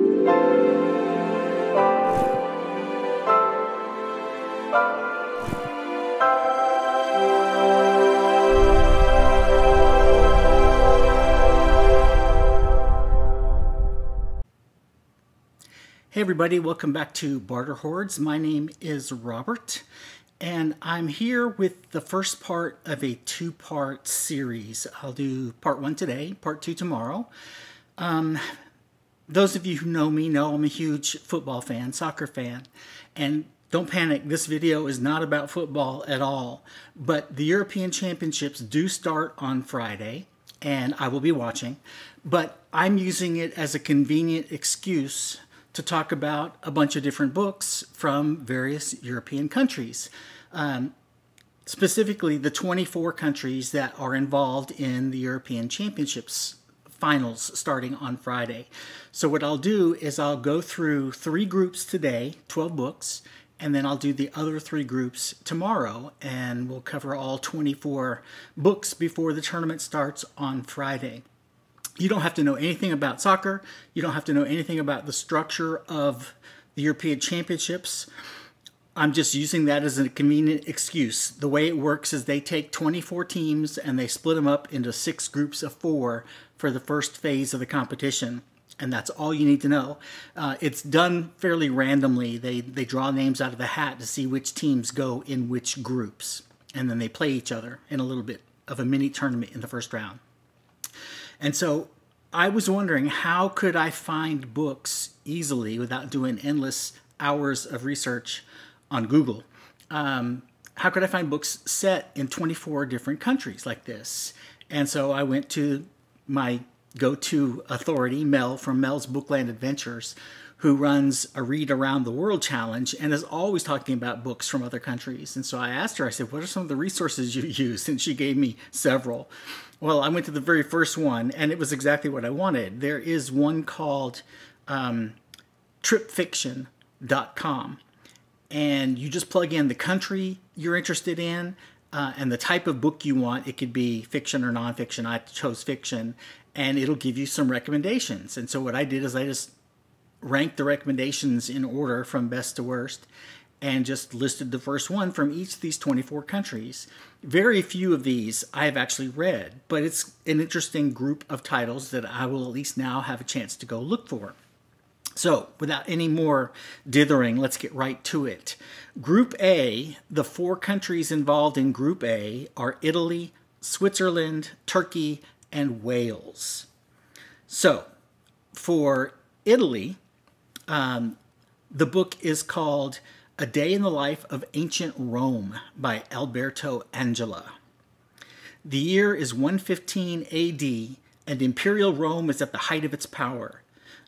Hey everybody, welcome back to Barter Hordes. My name is Robert, and I'm here with the first part of a two-part series. I'll do part one today, part two tomorrow. Those of you who know me know I'm a huge football fan, soccer fan, and don't panic, this video is not about football at all, but the European Championships do start on Friday, and I will be watching, but I'm using it as a convenient excuse to talk about a bunch of different books from various European countries. Specifically, the 24 countries that are involved in the European Championships finals starting on Friday. So what I'll do is I'll go through 3 groups today, 12 books, and then I'll do the other 3 groups tomorrow, and we'll cover all 24 books before the tournament starts on Friday. You don't have to know anything about soccer. You don't have to know anything about the structure of the European Championships. I'm just using that as a convenient excuse. The way it works is they take 24 teams and they split them up into 6 groups of 4 for the first phase of the competition. And that's all you need to know. It's done fairly randomly. They draw names out of the hat to see which teams go in which groups. And then they play each other in a little bit of a mini tournament in the first round. And so I was wondering, how could I find books easily without doing endless hours of research on Google? How could I find books set in 24 different countries like this? And so I went to my go-to authority, Mel, from Mel's Bookland Adventures, who runs a Read Around the World challenge and is always talking about books from other countries. And so I asked her, I said, what are some of the resources you use? And she gave me several. Well, I went to the very first one, and it was exactly what I wanted. There is one called tripfiction.com, and you just plug in the country you're interested in and the type of book you want. It could be fiction or nonfiction. I chose fiction, and it'll give you some recommendations. And so what I did is I just ranked the recommendations in order from best to worst and just listed the first one from each of these 24 countries. Very few of these I have actually read, but it's an interesting group of titles that I will at least now have a chance to go look for. So, without any more dithering, let's get right to it. Group A, the 4 countries involved in Group A are Italy, Switzerland, Turkey, and Wales. So, for Italy, the book is called A Day in the Life of Ancient Rome by Alberto Angela. The year is 115 AD, and Imperial Rome is at the height of its power.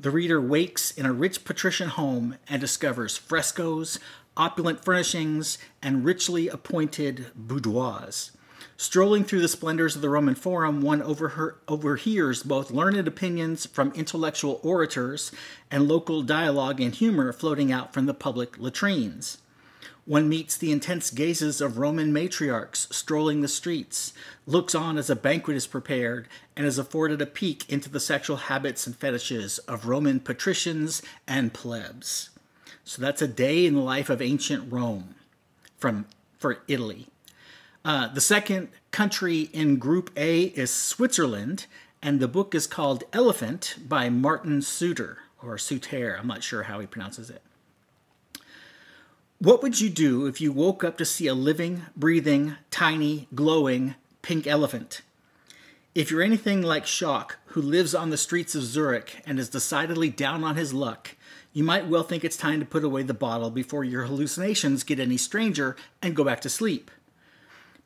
The reader wakes in a rich patrician home and discovers frescoes, opulent furnishings, and richly appointed boudoirs. Strolling through the splendors of the Roman Forum, one overhears both learned opinions from intellectual orators and local dialogue and humor floating out from the public latrines. One meets the intense gazes of Roman matriarchs strolling the streets, looks on as a banquet is prepared, and is afforded a peek into the sexual habits and fetishes of Roman patricians and plebs. So that's A Day in the Life of Ancient Rome for Italy. The second country in Group A is Switzerland, and the book is called Elefant by Martin Suter, or Suter. I'm not sure how he pronounces it. What would you do if you woke up to see a living, breathing, tiny, glowing pink elephant? If you're anything like Shafak, who lives on the streets of Zurich and is decidedly down on his luck, you might well think it's time to put away the bottle before your hallucinations get any stranger and go back to sleep.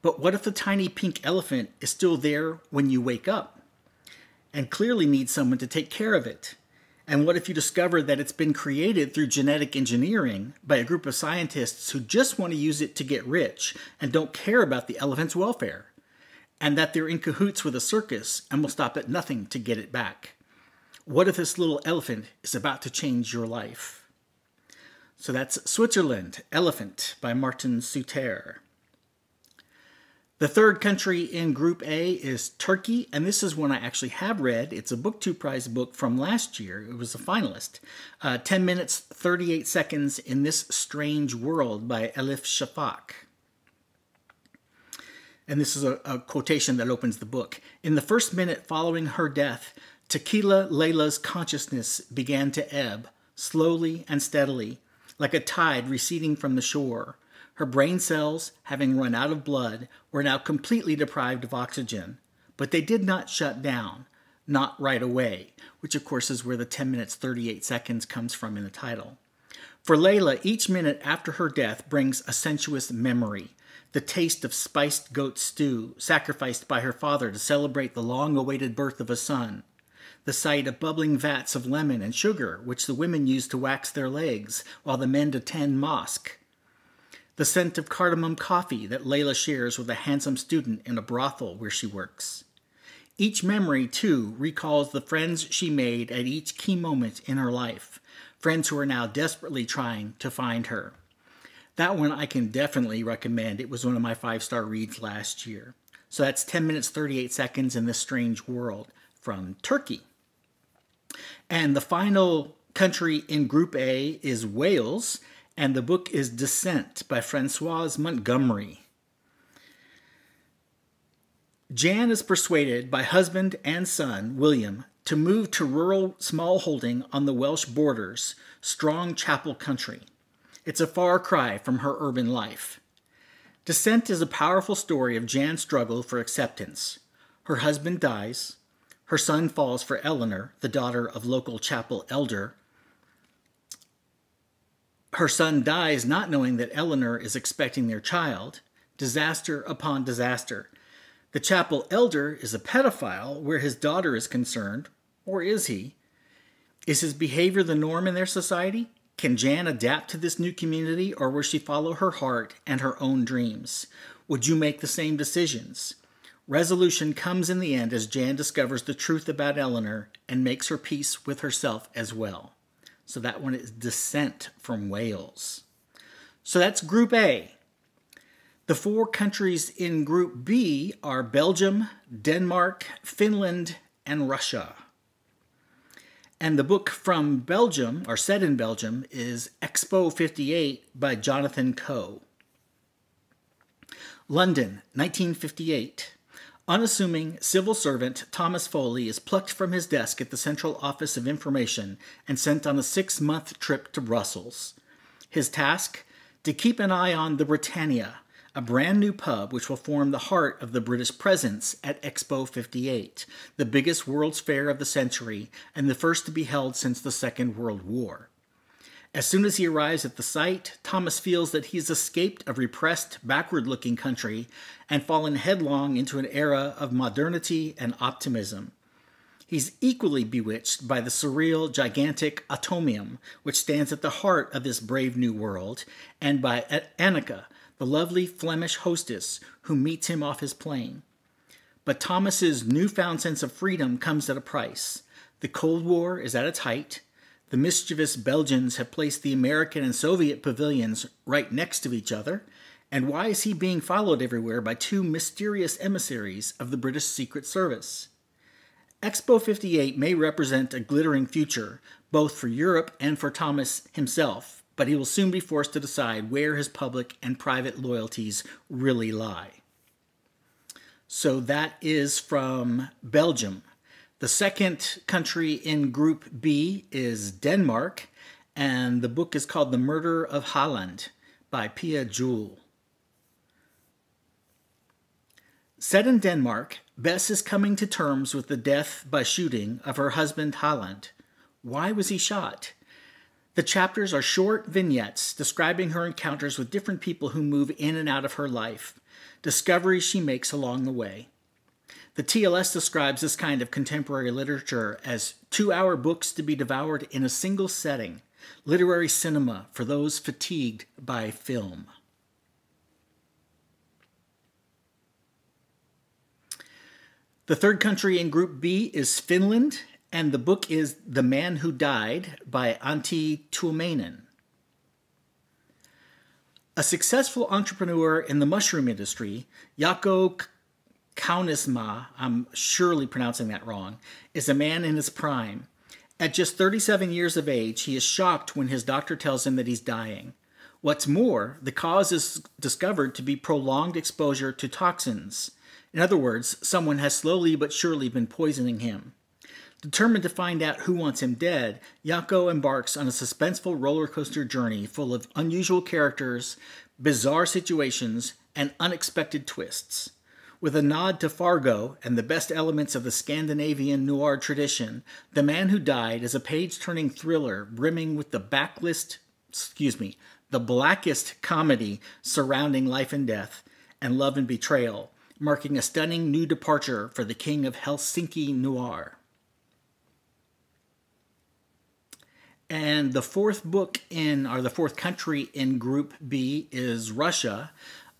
But what if the tiny pink elephant is still there when you wake up and clearly needs someone to take care of it? And what if you discover that it's been created through genetic engineering by a group of scientists who just want to use it to get rich and don't care about the elephant's welfare? And that they're in cahoots with a circus and will stop at nothing to get it back? What if this little elephant is about to change your life? So that's Switzerland, Elefant by Martin Suter. The third country in Group A is Turkey, and this is one I actually have read. It's a Book2 Prize book from last year. It was a finalist. 10 minutes, 38 seconds in This Strange World by Elif Shafak. And this is a quotation that opens the book. In the first minute following her death, Tequila Layla's consciousness began to ebb, slowly and steadily, like a tide receding from the shore. Her brain cells, having run out of blood, were now completely deprived of oxygen. But they did not shut down, not right away, which of course is where the 10 minutes 38 seconds comes from in the title. For Layla, each minute after her death brings a sensuous memory, the taste of spiced goat stew, sacrificed by her father to celebrate the long-awaited birth of a son, the sight of bubbling vats of lemon and sugar, which the women use to wax their legs, while the men attend mosque, the scent of cardamom coffee that Layla shares with a handsome student in a brothel where she works. Each memory, too, recalls the friends she made at each key moment in her life, friends who are now desperately trying to find her. That one I can definitely recommend. It was one of my 5-star reads last year. So that's 10 minutes, 38 seconds in This Strange World from Turkey. And the final country in Group A is Wales, and the book is Dissent by Françoise Montgomery. Jan is persuaded by husband and son, William, to move to rural smallholding on the Welsh borders, strong chapel country. It's a far cry from her urban life. Dissent is a powerful story of Jan's struggle for acceptance. Her husband dies. Her son falls for Eleanor, the daughter of local chapel elder. Her son dies not knowing that Eleanor is expecting their child. Disaster upon disaster. The chapel elder is a pedophile where his daughter is concerned. Or is he? Is his behavior the norm in their society? Can Jan adapt to this new community, or will she follow her heart and her own dreams? Would you make the same decisions? Resolution comes in the end as Jan discovers the truth about Eleanor and makes her peace with herself as well. So that one is Dissent from Wales. So that's Group A. The 4 countries in Group B are Belgium, Denmark, Finland, and Russia. And the book from Belgium, or set in Belgium, is Expo 58 by Jonathan Coe. London, 1958. Unassuming civil servant Thomas Foley is plucked from his desk at the Central Office of Information and sent on a 6-month trip to Brussels. His task? To keep an eye on the Britannia, a brand new pub which will form the heart of the British presence at Expo 58, the biggest World's Fair of the century and the first to be held since the Second World War. As soon as he arrives at the site, Thomas feels that he's escaped a repressed, backward-looking country and fallen headlong into an era of modernity and optimism. He's equally bewitched by the surreal, gigantic atomium, which stands at the heart of this brave new world, and by Annika, the lovely Flemish hostess who meets him off his plane. But Thomas's newfound sense of freedom comes at a price. The Cold War is at its height. The mischievous Belgians have placed the American and Soviet pavilions right next to each other. And why is he being followed everywhere by 2 mysterious emissaries of the British Secret Service? Expo 58 may represent a glittering future, both for Europe and for Thomas himself, but he will soon be forced to decide where his public and private loyalties really lie. So that is from Belgium. The second country in Group B is Denmark, and the book is called The Murder of Halland by Pia Juul. Set in Denmark, Bess is coming to terms with the death by shooting of her husband Halland. Why was he shot? The chapters are short vignettes describing her encounters with different people who move in and out of her life, discoveries she makes along the way. The TLS describes this kind of contemporary literature as 2-hour books to be devoured in a single setting, literary cinema for those fatigued by film. The third country in Group B is Finland, and the book is The Man Who Died by Antti Tuomainen. A successful entrepreneur in the mushroom industry, Jaakko Kaunismaa, I'm surely pronouncing that wrong, is a man in his prime. At just 37 years of age, he is shocked when his doctor tells him that he's dying. What's more, the cause is discovered to be prolonged exposure to toxins. In other words, someone has slowly but surely been poisoning him. Determined to find out who wants him dead, Jaakko embarks on a suspenseful roller coaster journey full of unusual characters, bizarre situations, and unexpected twists. With a nod to Fargo and the best elements of the Scandinavian noir tradition, The Man Who Died is a page-turning thriller brimming with the blackest comedy surrounding life and death and love and betrayal, marking a stunning new departure for the king of Helsinki noir. And the fourth country in Group B is Russia,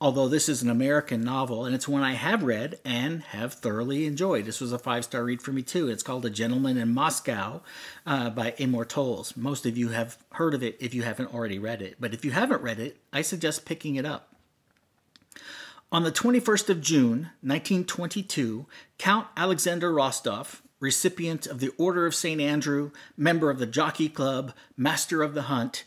although this is an American novel, and it's one I have read and have thoroughly enjoyed. This was a 5-star read for me, too. It's called A Gentleman in Moscow by Amor Towles. Most of you have heard of it if you haven't already read it. But if you haven't read it, I suggest picking it up. On the 21st of June, 1922, Count Alexander Rostov, recipient of the Order of St. Andrew, member of the Jockey Club, master of the hunt,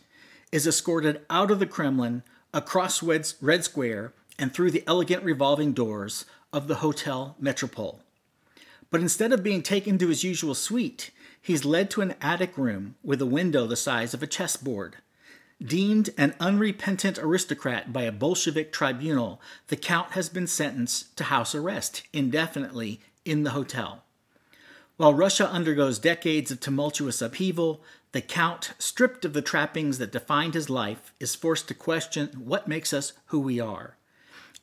is escorted out of the Kremlin, across Red Square, and through the elegant revolving doors of the Hotel Metropole. But instead of being taken to his usual suite, he's led to an attic room with a window the size of a chessboard. Deemed an unrepentant aristocrat by a Bolshevik tribunal, the Count has been sentenced to house arrest indefinitely in the hotel. While Russia undergoes decades of tumultuous upheaval, the Count, stripped of the trappings that defined his life, is forced to question what makes us who we are.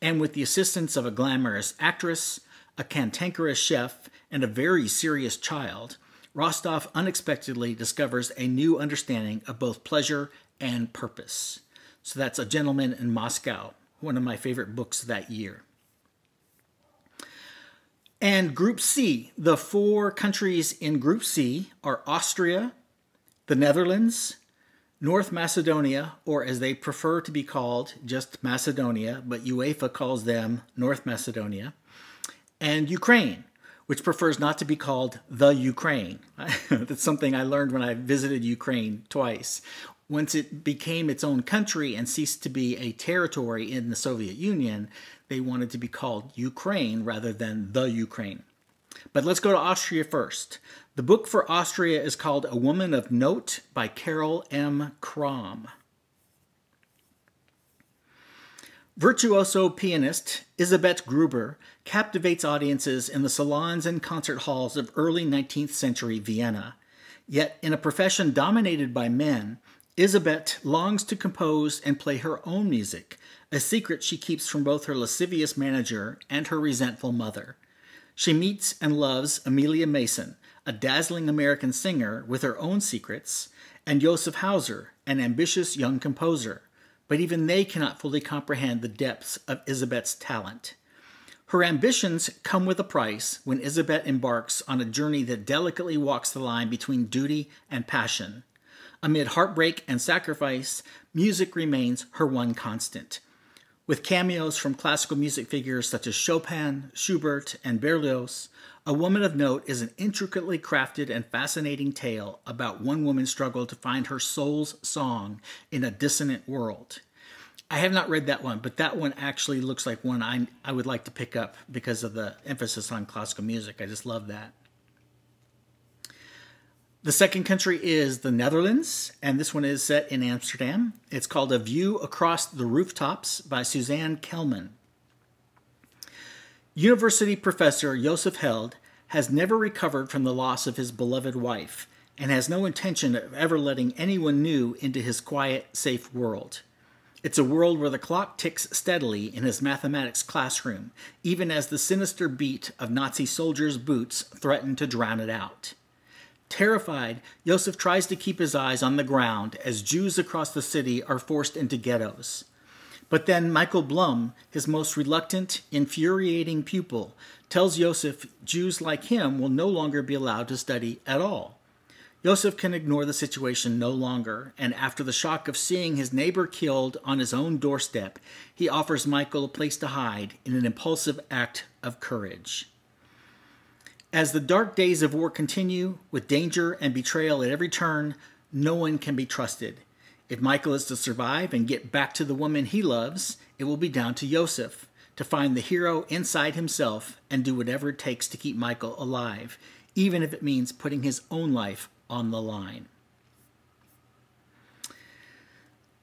And with the assistance of a glamorous actress, a cantankerous chef, and a very serious child, Rostov unexpectedly discovers a new understanding of both pleasure and purpose. So that's A Gentleman in Moscow, one of my favorite books that year. And Group C, the 4 countries in Group C are Austria, the Netherlands, North Macedonia, or as they prefer to be called, just Macedonia, but UEFA calls them North Macedonia, and Ukraine, which prefers not to be called the Ukraine. That's something I learned when I visited Ukraine twice. Once it became its own country and ceased to be a territory in the Soviet Union, they wanted to be called Ukraine rather than the Ukraine. But let's go to Austria first. The book for Austria is called A Woman of Note by Carol M. Cram. Virtuoso pianist Elisabeth Gruber captivates audiences in the salons and concert halls of early 19th century Vienna. Yet, in a profession dominated by men, Elisabeth longs to compose and play her own music, a secret she keeps from both her lascivious manager and her resentful mother. She meets and loves Amelia Mason, a dazzling American singer with her own secrets, and Josef Hauser, an ambitious young composer. But even they cannot fully comprehend the depths of Elisabeth's talent. Her ambitions come with a price when Elisabeth embarks on a journey that delicately walks the line between duty and passion. Amid heartbreak and sacrifice, music remains her one constant. With cameos from classical music figures such as Chopin, Schubert, and Berlioz, A Woman of Note is an intricately crafted and fascinating tale about one woman's struggle to find her soul's song in a dissonant world. I have not read that one, but that one actually looks like one I would like to pick up because of the emphasis on classical music. I just love that. The second country is the Netherlands, and this one is set in Amsterdam. It's called A View Across the Rooftops by Suzanne Kelman. University professor Joseph Held has never recovered from the loss of his beloved wife and has no intention of ever letting anyone new into his quiet, safe world. It's a world where the clock ticks steadily in his mathematics classroom, even as the sinister beat of Nazi soldiers' boots threaten to drown it out. Terrified, Joseph tries to keep his eyes on the ground as Jews across the city are forced into ghettos. But then Michael Blum, his most reluctant, infuriating pupil, tells Joseph Jews like him will no longer be allowed to study at all. Yosef can ignore the situation no longer, and after the shock of seeing his neighbor killed on his own doorstep, he offers Michael a place to hide in an impulsive act of courage. As the dark days of war continue, with danger and betrayal at every turn, no one can be trusted. If Michael is to survive and get back to the woman he loves, it will be down to Yosef to find the hero inside himself and do whatever it takes to keep Michael alive, even if it means putting his own life on the line.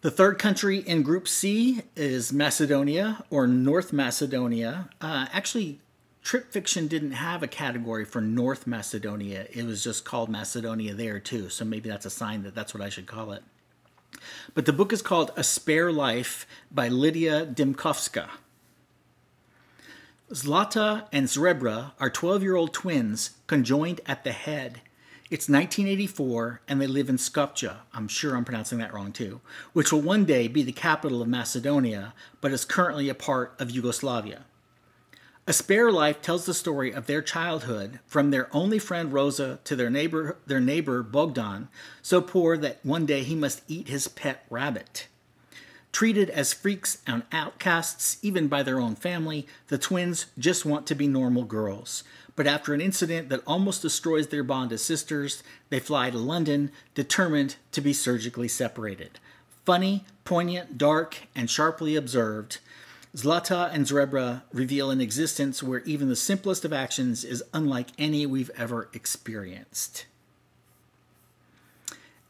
The third country in Group C is Macedonia, or North Macedonia. Actually, Trip Fiction didn't have a category for North Macedonia. It was just called Macedonia there too, so maybe that's a sign that that's what I should call it. But the book is called A Spare Life by Lidija Dimkovska. Zlata and Zrebra are 12-year-old twins conjoined at the head. It's 1984, and they live in Skopje, I'm sure I'm pronouncing that wrong too, which will one day be the capital of Macedonia, but is currently a part of Yugoslavia. A Spare Life tells the story of their childhood, from their only friend Rosa to their neighbor Bogdan, so poor that one day he must eat his pet rabbit. Treated as freaks and outcasts, even by their own family, the twins just want to be normal girls. But after an incident that almost destroys their bond as sisters, they fly to London, determined to be surgically separated. Funny, poignant, dark, and sharply observed, Zlata and Zrebra reveal an existence where even the simplest of actions is unlike any we've ever experienced.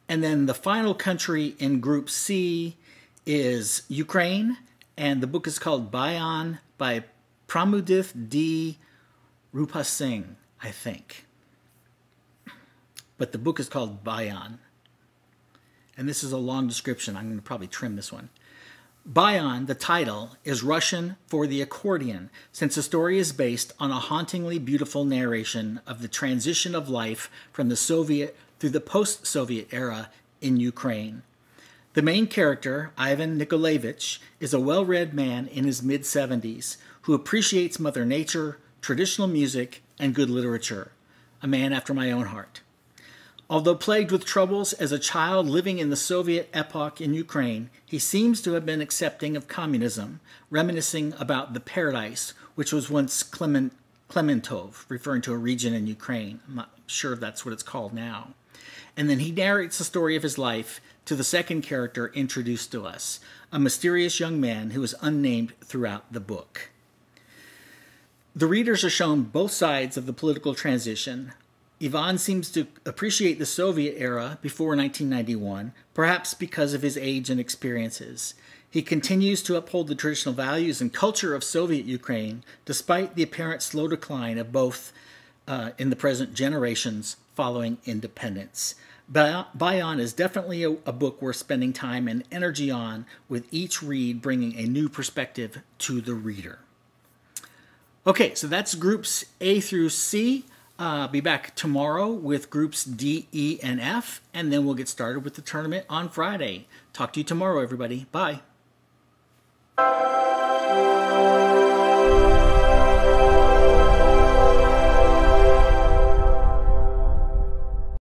And then the final country in Group C is Ukraine, and the book is called Bayan by Pramudith D. Rupasinghe, I think. But the book is called Bayan. And this is a long description. I'm going to probably trim this one. Bayan, the title, is Russian for the accordion, since the story is based on a hauntingly beautiful narration of the transition of life from the Soviet through the post-Soviet era in Ukraine. The main character, Ivan Nikolaevich, is a well-read man in his mid-70s who appreciates Mother Nature, traditional music, and good literature. A man after my own heart. Although plagued with troubles as a child living in the Soviet epoch in Ukraine, he seems to have been accepting of communism, reminiscing about the paradise, which was once Klementov, referring to a region in Ukraine. I'm not sure if that's what it's called now. And then he narrates the story of his life to the second character introduced to us, a mysterious young man who is unnamed throughout the book. The readers are shown both sides of the political transition. Ivan seems to appreciate the Soviet era before 1991, perhaps because of his age and experiences. He continues to uphold the traditional values and culture of Soviet Ukraine, despite the apparent slow decline of both in the present generations following independence. Bayan is definitely a book worth spending time and energy on, with each read bringing a new perspective to the reader. Okay, so that's groups A through C. Be back tomorrow with groups D, E, and F, and then we'll get started with the tournament on Friday. Talk to you tomorrow, everybody. Bye.